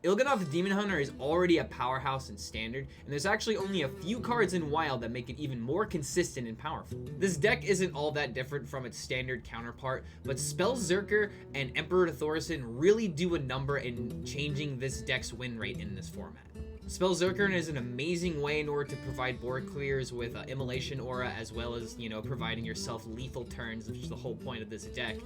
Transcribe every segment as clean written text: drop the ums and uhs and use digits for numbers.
Il'gynoth the Demon Hunter is already a powerhouse in Standard, and there's actually only a few cards in Wild that make it even more consistent and powerful. This deck isn't all that different from its Standard counterpart, but Spellzerker and Emperor Thaurissan really do a number in changing this deck's win rate in this format. Spellzerker is an amazing way in order to provide board clears with Immolation Aura, as well as, you know, providing yourself lethal turns, which is the whole point of this deck.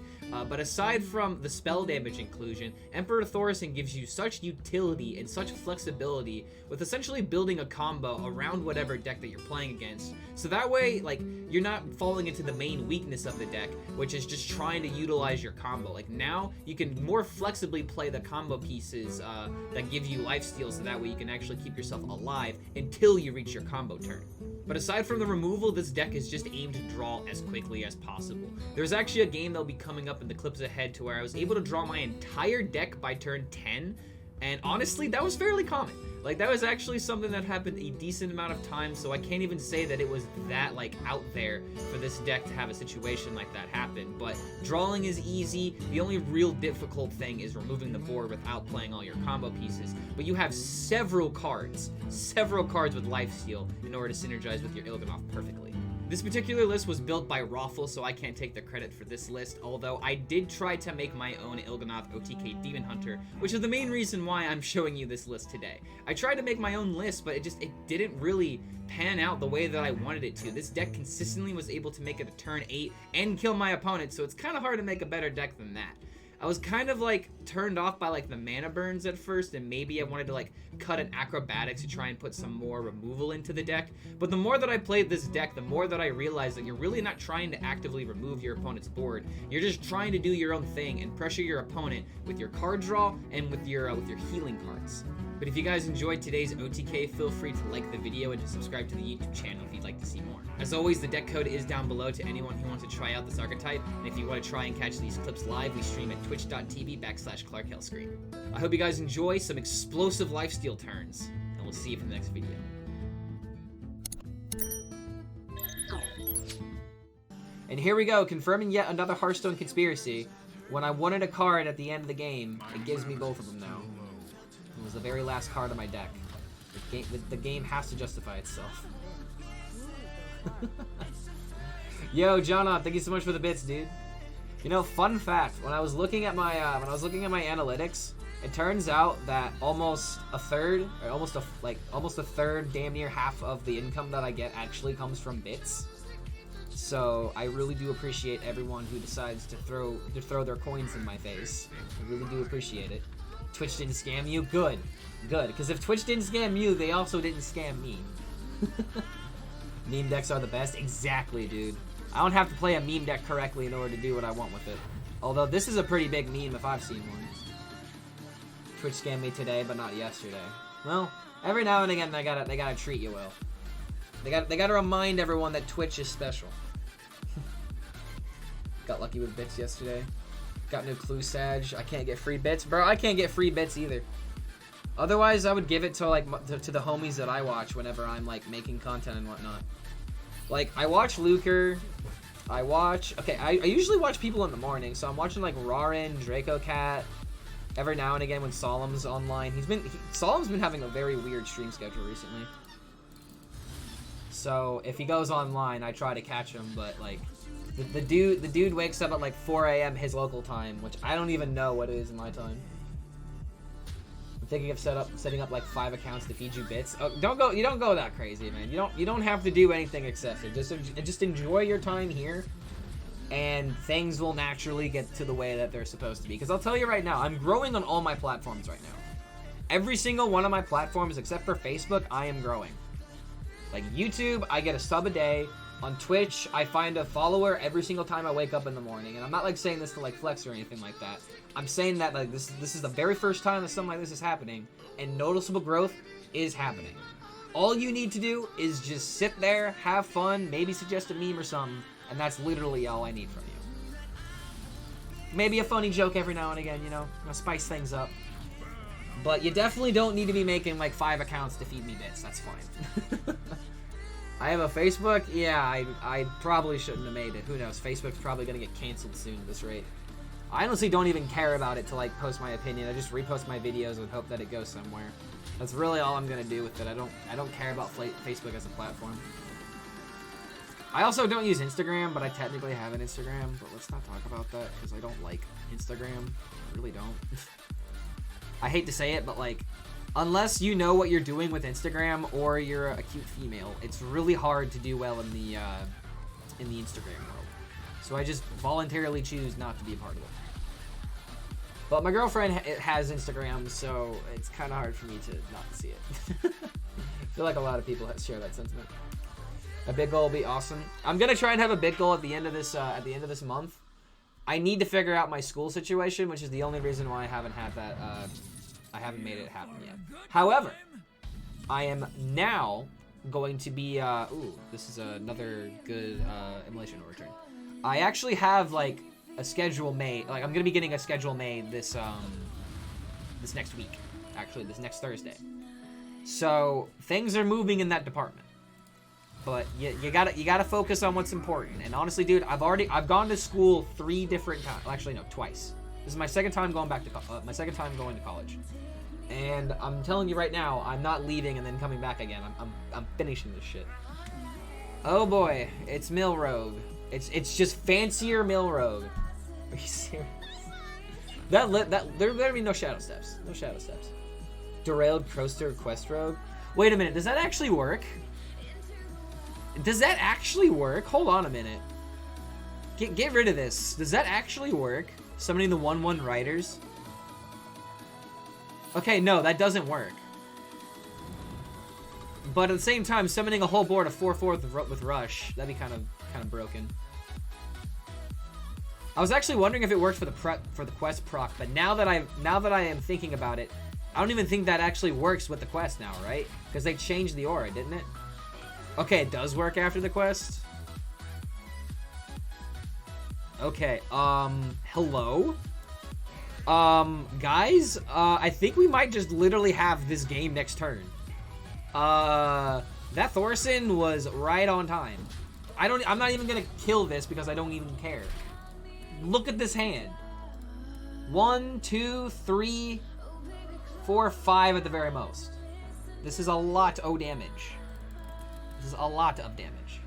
But aside from the spell damage inclusion, Emperor Thaurissan gives you such utility and such flexibility with essentially building a combo around whatever deck that you're playing against. So that way, like, you're not falling into the main weakness of the deck, which is just trying to utilize your combo. Like, now you can more flexibly play the combo pieces that give you lifesteal, so that way you can actually keep yourself alive until you reach your combo turn. But aside from the removal, this deck is just aimed to draw as quickly as possible. There's actually a game that'll be coming up in the clips ahead to where I was able to draw my entire deck by turn 10, and honestly, that was fairly common. Like, that was actually something that happened a decent amount of times, so I can't even say that it was that, like, out there for this deck to have a situation like that happen. But drawing is easy. The only real difficult thing is removing the board without playing all your combo pieces. But you have several cards with Lifesteal in order to synergize with your Il'gynoth perfectly. This particular list was built by Roffle, so I can't take the credit for this list, although I did try to make my own Il'gynoth OTK Demon Hunter, which is the main reason why I'm showing you this list today. I tried to make my own list, but it didn't really pan out the way that I wanted it to. This deck consistently was able to make it a turn 8 and kill my opponent, so it's kind of hard to make a better deck than that. I was kind of like turned off by like the mana burns at first, and maybe I wanted to like cut an acrobatics to try and put some more removal into the deck. But the more that I played this deck, the more that I realized that you're really not trying to actively remove your opponent's board. You're just trying to do your own thing and pressure your opponent with your card draw and with your healing cards. But if you guys enjoyed today's OTK, feel free to like the video and to subscribe to the YouTube channel if you'd like to see more. As always, the deck code is down below to anyone who wants to try out this archetype, and if you want to try and catch these clips live, we stream at twitch.tv/ClarkHellScream. I hope you guys enjoy some explosive lifesteal turns, and we'll see you for the next video. And here we go, confirming yet another Hearthstone conspiracy. When I wanted a card at the end of the game, it gives me both of them now. It was the very last card of my deck. The game has to justify itself. Yo, John, thank you so much for the bits, dude. You know, fun fact: when I was looking at my analytics, it turns out that almost a third, damn near half of the income that I get actually comes from bits. So I really do appreciate everyone who decides to throw their coins in my face. I really do appreciate it. Twitch didn't scam you? Good. Good. Because if Twitch didn't scam you, they also didn't scam me. Meme decks are the best? Exactly, dude. I don't have to play a meme deck correctly in order to do what I want with it. Although this is a pretty big meme if I've seen one. Twitch scammed me today, but not yesterday. Well, every now and again they gotta treat you well. They gotta remind everyone that Twitch is special. Got lucky with bits yesterday. Got no clue, Sag. I can't get free bits. Bro, I can't get free bits either. Otherwise, I would give it to, like, to the homies that I watch whenever I'm, like, making content and whatnot. Like, I watch Luker. Okay, I usually watch people in the morning, so I'm watching, like, Rarin, Draco Cat. Every now and again when Solemn's online. Solemn's been having a very weird stream schedule recently. So, if he goes online, I try to catch him, but, like... The dude wakes up at like 4 AM his local time, which I don't even know what it is in my time. I'm thinking of setting up like 5 accounts to feed you bits. Oh, you don't go that crazy, man. You don't have to do anything excessive. Just enjoy your time here, and things will naturally get to the way that they're supposed to be. Because I'll tell you right now, I'm growing on all my platforms right now. Every single one of my platforms except for Facebook, I am growing. Like YouTube, I get a sub a day. On Twitch, I find a follower every single time I wake up in the morning, and I'm not like saying this to like flex or anything like that. I'm saying that like this is the very first time that something like this is happening, and noticeable growth is happening. All you need to do is just sit there, have fun, maybe suggest a meme or something, and that's literally all I need from you. Maybe a funny joke every now and again, you know, spice things up. But you definitely don't need to be making like 5 accounts to feed me bits. That's fine. I have a Facebook? Yeah, I probably shouldn't have made it. Who knows? Facebook's probably going to get canceled soon at this rate. I honestly don't even care about it to like post my opinion. I just repost my videos and hope that it goes somewhere. That's really all I'm gonna do with it. I don't care about Facebook as a platform. I also don't use Instagram, but I technically have an Instagram. But let's not talk about that because I don't like Instagram. I really don't. I hate to say it, but like, unless you know what you're doing with Instagram or you're a cute female, it's really hard to do well in the Instagram world. So I just voluntarily choose not to be a part of it. But my girlfriend has Instagram, so it's kind of hard for me to not see it. I feel like a lot of people share that sentiment. A big goal will be awesome. I'm gonna try and have a big goal at the end of this month. I need to figure out my school situation, which is the only reason why I haven't had that. I haven't made it happen yet. However, I am now going to be. Ooh, this is another good immolation overturn. I actually have like a schedule made. Like I'm gonna be getting a schedule made this next week. Actually, this next Thursday. So things are moving in that department. But you gotta focus on what's important. And honestly, dude, I've gone to school 3 different times. Actually, no, twice. This is my second time going back to going to college. And I'm telling you right now, I'm not leaving and then coming back again. I'm finishing this shit. Oh boy, it's Milrogue. It's just fancier Milrogue. Are you serious? There better be no shadow steps. No shadow steps. Derailed Coaster Quest Rogue. Wait a minute, does that actually work? Does that actually work? Hold on a minute. Get rid of this. Does that actually work? Summoning the 1/1 riders? Okay, no, that doesn't work. But at the same time, summoning a whole board of 4/4 with Rush, that'd be kind of broken. I was actually wondering if it worked for the quest proc, but now that I am thinking about it, I don't even think that actually works with the quest now, right? Because they changed the aura, didn't it? Okay, it does work after the quest. Okay, hello? Guys, I think we might just literally have this game next turn. That Thorson was right on time. I'm not even gonna kill this because I don't even care. Look at this hand. 1, 2, 3, 4, 5 at the very most. This is a lot of damage. This is a lot of damage.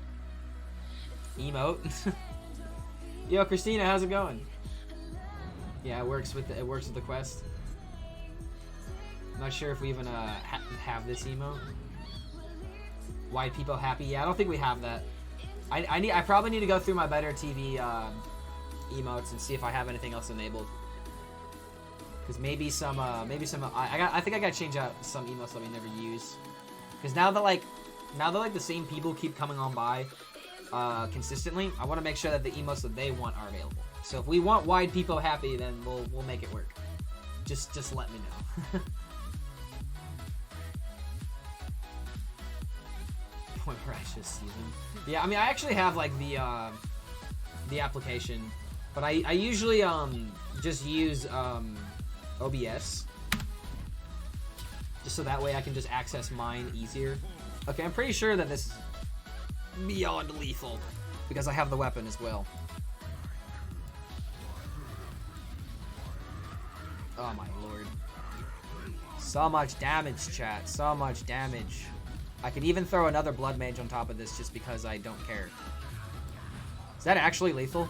Emote. Yo, Christina, how's it going? Yeah, it works with the quest. I'm not sure if we even have this emote. Why people happy? Yeah, I don't think we have that. I probably need to go through my Better TV emotes and see if I have anything else enabled. Because maybe some I think I gotta change out some emotes that we never use. Because now that the same people keep coming on by consistently, I want to make sure that the emotes that they want are available. So if we want wide people happy, then we'll make it work. Just let me know. Point Precious season. Yeah, I mean I actually have like the application, but I usually just use OBS. Just so that way I can just access mine easier. Okay, I'm pretty sure that this is beyond lethal because I have the weapon as well. Oh my lord. So much damage, chat. So much damage. I could even throw another Blood Mage on top of this just because I don't care. Is that actually lethal?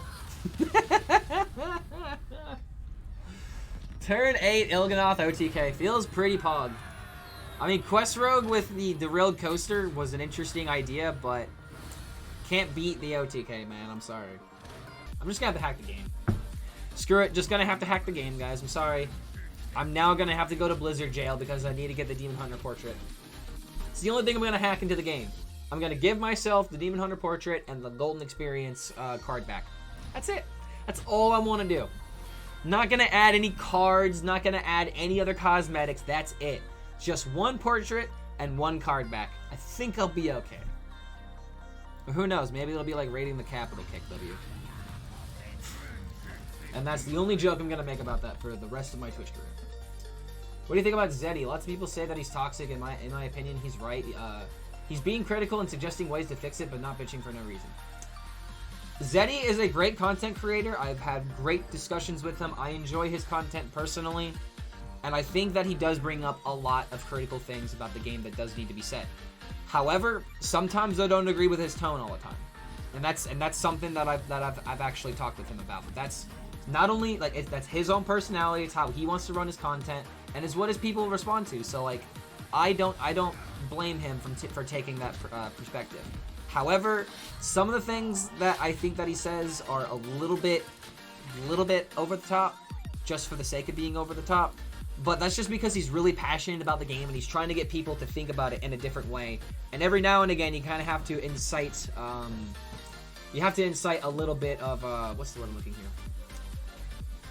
Turn 8 Il'gynoth OTK. Feels pretty pog. I mean, Quest Rogue with the derailed coaster was an interesting idea, but can't beat the OTK, man. I'm sorry. I'm just gonna have to hack the game. Screw it. Just gonna have to hack the game, guys. I'm sorry. I'm now gonna have to go to Blizzard jail because I need to get the Demon Hunter portrait. It's the only thing I'm gonna hack into the game. I'm gonna give myself the Demon Hunter portrait and the Golden Experience card back. That's it. That's all I want to do. Not gonna add any cards. Not gonna add any other cosmetics. That's it. Just one portrait and one card back. I think I'll be okay. Or who knows? Maybe it'll be like raiding the Capitol Kick W. And that's the only joke I'm gonna make about that for the rest of my Twitch career. What do you think about Zeddy? Lots of people say that he's toxic. In my opinion, he's right. He's being critical and suggesting ways to fix it, but not bitching for no reason. Zeddy is a great content creator. I've had great discussions with him. I enjoy his content personally. And I think that he does bring up a lot of critical things about the game that does need to be said. However, sometimes I don't agree with his tone all the time. And that's something that I've actually talked with him about. But that's not only like that's his own personality, it's how he wants to run his content, and it's what his people respond to. So like I don't blame him for taking that perspective. However, some of the things that I think that he says are a little bit over the top, just for the sake of being over the top. But that's just because he's really passionate about the game and he's trying to get people to think about it in a different way. And every now and again, you kind of have to incite, a little bit of, what's the word I'm looking here?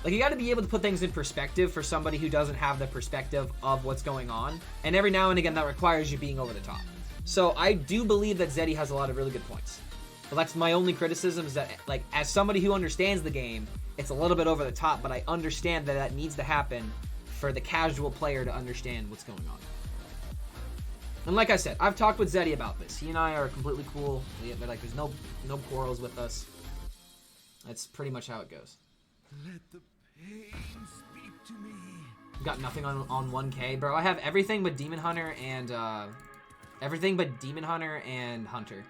Like, you got to be able to put things in perspective for somebody who doesn't have the perspective of what's going on. And every now and again, that requires you being over the top. So I do believe that Zeddy has a lot of really good points. But that's my only criticism, is that, like, as somebody who understands the game, it's a little bit over the top, but I understand that that needs to happen for the casual player to understand what's going on. And like I said, I've talked with Zeddy about this. He and I are completely cool. There's no quarrels with us. That's pretty much how it goes. Let the pain speak to me. Got nothing on 1K, bro. I have everything but Demon Hunter and Hunter.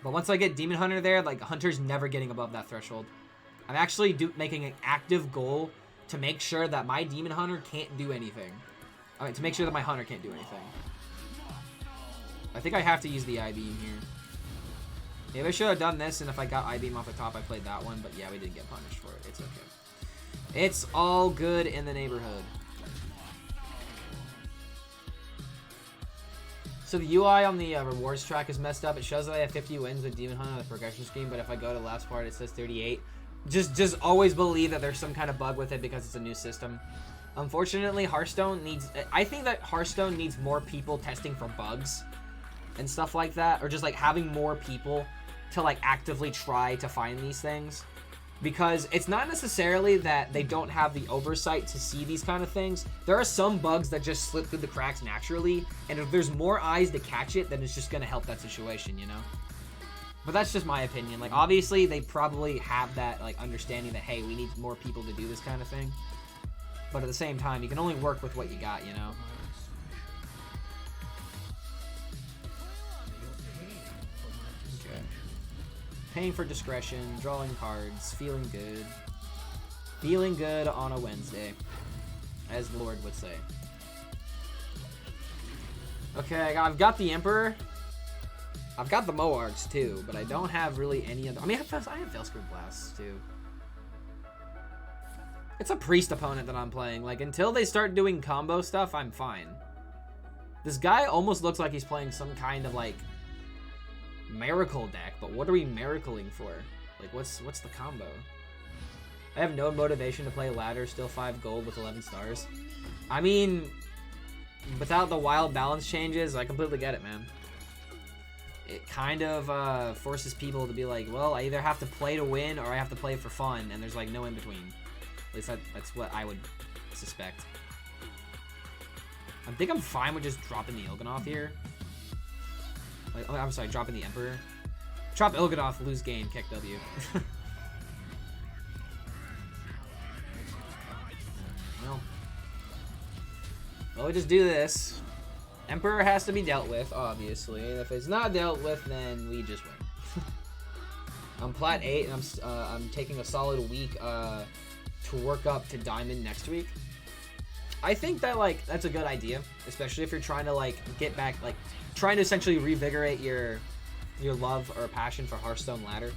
But once I get Demon Hunter there, like, Hunter's never getting above that threshold. I'm actually making an active goal to make sure that my Demon Hunter can't do anything. Alright, to make sure that my Hunter can't do anything. I think I have to use the I-Beam here. Maybe I should have done this, and if I got I-Beam off the top, I played that one. But yeah, we didn't get punished for it. It's okay. It's all good in the neighborhood. So the UI on the rewards track is messed up. It shows that I have 50 wins with Demon Hunter on the progression screen, but if I go to the last part, it says 38. Just always believe that there's some kind of bug with it because it's a new system. Unfortunately, I think that Hearthstone needs more people testing for bugs and stuff like that, or just like having more people to like actively try to find these things. Because it's not necessarily that they don't have the oversight to see these kind of things. There are some bugs that just slip through the cracks naturally, and if there's more eyes to catch it, then it's just gonna help that situation, you know? But that's just my opinion. Like, obviously, they probably have that, like, understanding that, hey, we need more people to do this kind of thing. But at the same time, you can only work with what you got, you know? Okay. Paying for discretion, drawing cards, feeling good. Feeling good on a Wednesday, as the Lord would say. Okay, I've got the Emperor. I've got the Moarks too, but I don't have really any of them. I mean, I have HELLSCREAM Blasts too. It's a priest opponent that I'm playing. Like, until they start doing combo stuff, I'm fine. This guy almost looks like he's playing some kind of, like, miracle deck, but what are we miracling for? Like, what's the combo? I have no motivation to play ladder, still 5 gold with 11 stars. I mean, without the wild balance changes, I completely get it, man. It kind of forces people to be like, well, I either have to play to win or I have to play for fun, and there's like no in between. At least that's what I would suspect. I think I'm fine with just dropping the Il'gynoth here. Like, I'm sorry, dropping the Emperor. Drop Il'gynoth, lose game, kick W. Well, we just do this. Emperor has to be dealt with, obviously. And if it's not dealt with, then we just win. I'm plat 8, and I'm taking a solid week to work up to Diamond next week. I think that, like, that's a good idea, especially if you're trying to, like, get back, like, trying to essentially revigorate your love or passion for Hearthstone ladder.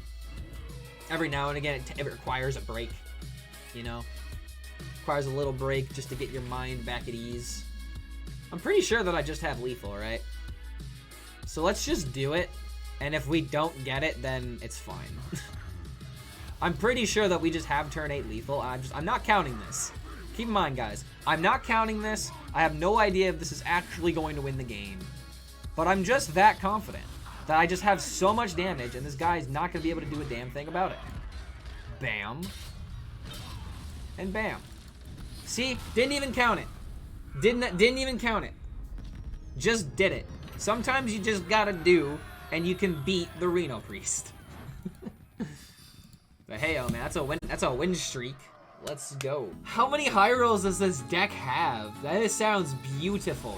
Every now and again, it requires a break, you know? Requires a little break just to get your mind back at ease. I'm pretty sure that I just have lethal, right? So let's just do it, and if we don't get it, then it's fine. I'm pretty sure that we just have turn 8 lethal. I'm not counting this. Keep in mind, guys, I'm not counting this. I have no idea if this is actually going to win the game. But I'm just that confident that I just have so much damage, and this guy's not going to be able to do a damn thing about it. Bam. And bam. See? Didn't even count it. Didn't even count it. Just did it. Sometimes you just gotta do, and you can beat the RENO priest. But hey, oh man, that's a win streak. Let's go. How many high rolls does this deck have? That sounds beautiful.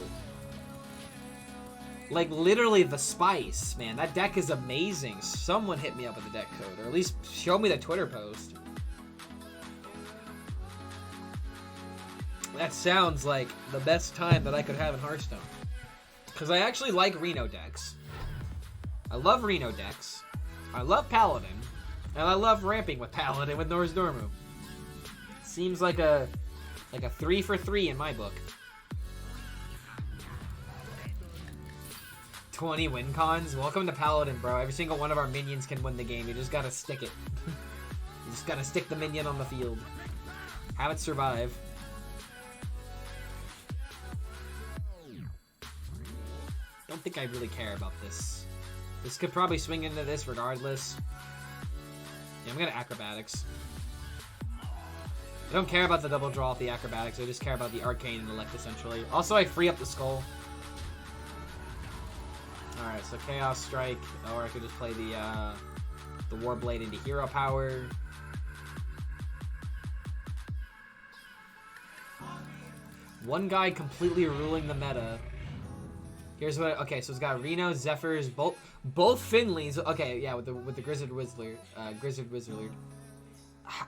Like, literally the spice, man. That deck is amazing. Someone hit me up with the deck code, or at least show me the Twitter post. That sounds like the best time that I could have in Hearthstone. Because I actually like RENO decks. I love RENO decks. I love Paladin. And I love ramping with Paladin with Norse Dormu. Seems like a 3 for 3 in my book. 20 win cons? Welcome to Paladin, bro. Every single one of our minions can win the game. You just gotta stick it. You just gotta stick the minion on the field. Have it survive. Don't think I really care about this. This could probably swing into this regardless. Yeah, I'm gonna acrobatics. I don't care about the double draw with the acrobatics. I just care about the arcane and elect essentially. Also, I free up the skull. All right, so chaos strike, or I could just play the warblade into hero power. One guy completely ruling the meta. Here's what. Okay, so it's got Reno, Zephyrs, both Finleys. Okay, yeah, with the Grizzard Wizard.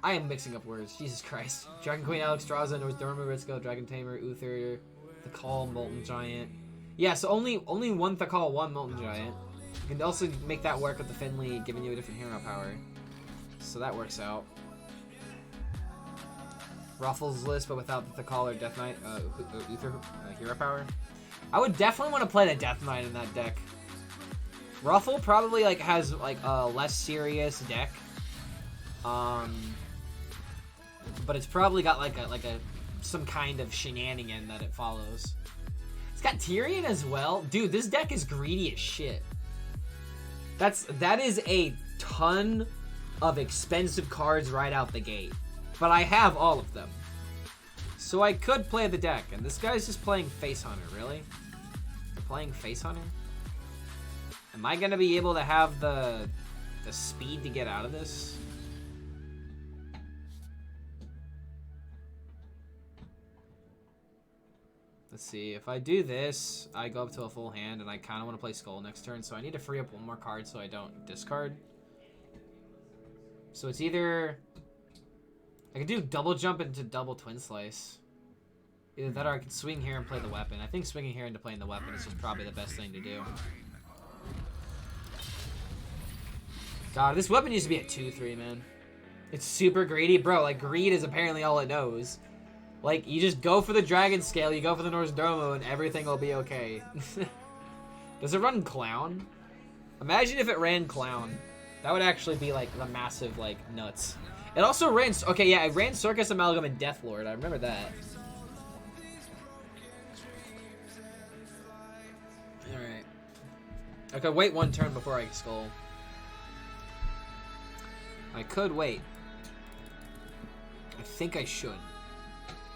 I am mixing up words. Jesus Christ. Dragon Queen, Alexstrasza, North Dorma, Ritzko, Dragon Tamer, Uther, the Call, Molten Giant. Yeah, so only one Thakal, one Molten Giant. You can also make that work with the Finley, giving you a different hero power. So that works out. Roffle's list, but without the Thakal or Death Knight, Uther hero power. I would definitely want to play the Death Knight in that deck. Roffle probably like has like a less serious deck, but it's probably got like some kind of shenanigan that it follows. It's got Tyrion as well, dude. This deck is greedy as shit. That is a ton of expensive cards right out the gate, but I have all of them, so I could play the deck. And this guy's just playing Face Hunter, really? Playing Face Hunter? Am I gonna be able to have the speed to get out of this? Let's see, if I do this, I go up to a full hand, and I kind of want to play Skull next turn, so I need to free up one more card so I don't discard. So it's either... I could do double jump into double twin slice. Either that or I could swing here and play the weapon. I think swinging here into playing the weapon is just probably the best thing to do. God, this weapon used to be a 2-3, man. It's super greedy. Bro, like, greed is apparently all it knows. Like, you just go for the dragon scale, you go for the Norse Domo, and everything will be okay. Does it run Clown? Imagine if it ran Clown. That would actually be, like, the massive, like, nuts. It also ran... Okay, yeah, it ran Circus Amalgam and Deathlord. I remember that. Alright. I could wait one turn before I skull. I could wait. I think I should.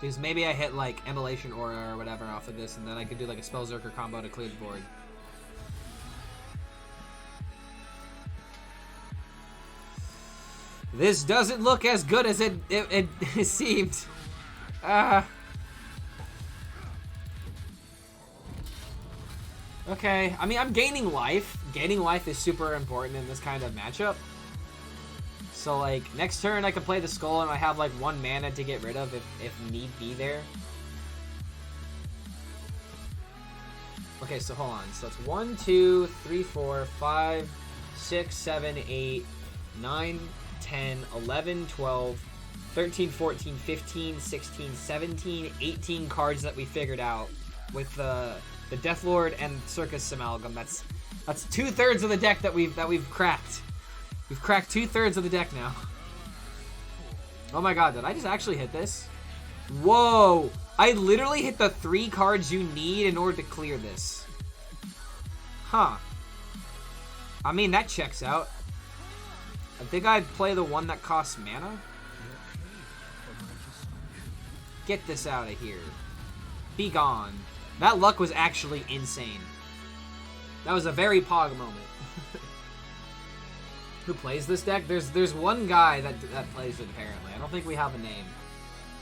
Because maybe I hit, like, Immolation Aura or whatever off of this, and then I could do, like, a Spellzerker combo to clear the board. This doesn't look as good as it seemed. Okay, I mean, I'm gaining life. Gaining life is super important in this kind of matchup. So, like, next turn I can play the Skull and I have, like, 1 mana to get rid of if need be there. Okay, so hold on. So that's 1, 2, 3, 4, 5, 6, 7, 8, 9, 10, 11, 12, 13, 14, 15, 16, 17, 18 cards that we figured out with the Deathlord and Circus Amalgam. That's 2/3 of the deck that we've cracked. We've cracked 2/3 of the deck now. Oh my god, did I just actually hit this? Whoa! I literally hit the 3 cards you need in order to clear this. Huh. I mean, that checks out. I think I'd play the one that costs mana. Get this out of here. Be gone. That luck was actually insane. That was a very Pog moment. Who plays this deck? There's one guy that plays it apparently. I don't think we have a name.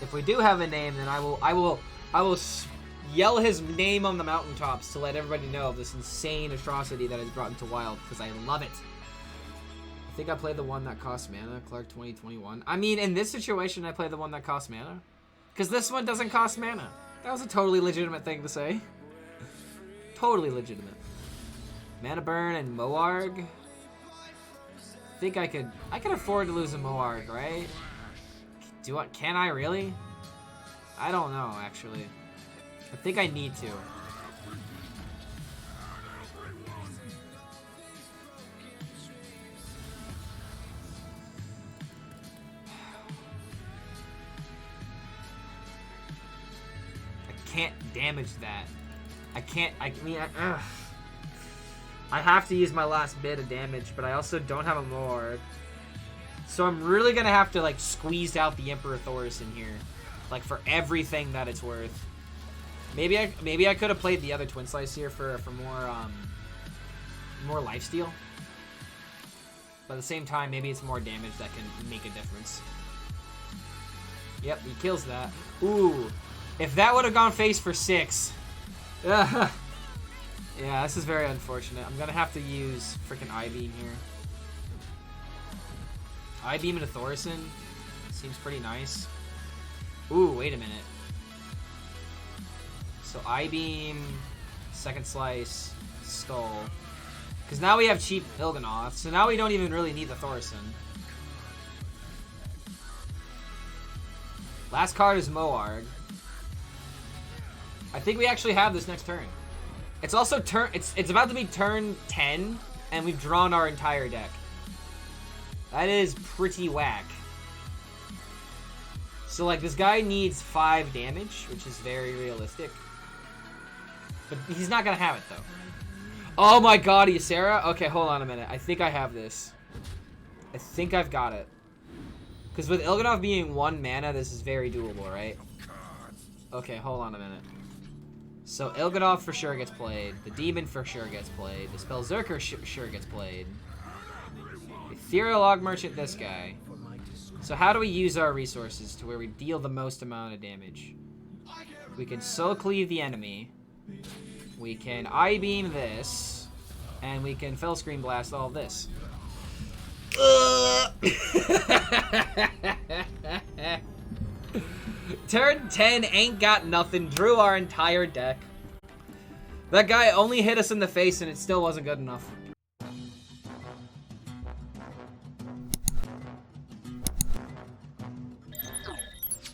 If we do have a name, then I will yell his name on the mountaintops to let everybody know of this insane atrocity that is brought into Wild, because I love it. I think I played the one that costs mana, Clark 2021. I mean, in this situation, I play the one that costs mana. Because this one doesn't cost mana. That was a totally legitimate thing to say. Totally legitimate. Mana Burn and Moarg. I think I could afford to lose a Moarg, right? Can I really? I don't know, actually. I think I need to. I can't damage that. I have to use my last bit of damage, but I also don't have a Moarg. So I'm really gonna have to like squeeze out the Emperor Thorus in here, like for everything that it's worth. Maybe I could have played the other Twin Slice here for more lifesteal. But at the same time, maybe it's more damage that can make a difference. Yep, he kills that. Ooh, if that would have gone face for 6. Yeah, this is very unfortunate. I'm gonna have to use freaking I-Beam here. I-Beam into Thorison seems pretty nice. Ooh, wait a minute. So I-Beam, Second Slice, Skull. Because now we have cheap Il'gynoth, so now we don't even really need the Thorison. Last card is Moarg. I think we actually have this next turn. It's also it's about to be turn 10, and we've drawn our entire deck. That is pretty whack. So like this guy needs 5 damage, which is very realistic. But he's not gonna have it though. Oh my god, Ysera? Okay, hold on a minute. I think I have this. I think I've got it. Because with Il'gynoth being 1 mana, this is very doable, right? Okay, hold on a minute. So Il'gynoth for sure gets played. The Demon for sure gets played. The Spellzerker sure gets played. Ethereal Log Merchant, this guy. So how do we use our resources to where we deal the most amount of damage? We can Soul Cleave the enemy. We can I-Beam this. And we can HELLSCREAM Blast all this. Turn 10 ain't got nothing. Drew our entire deck. That guy only hit us in the face and it still wasn't good enough.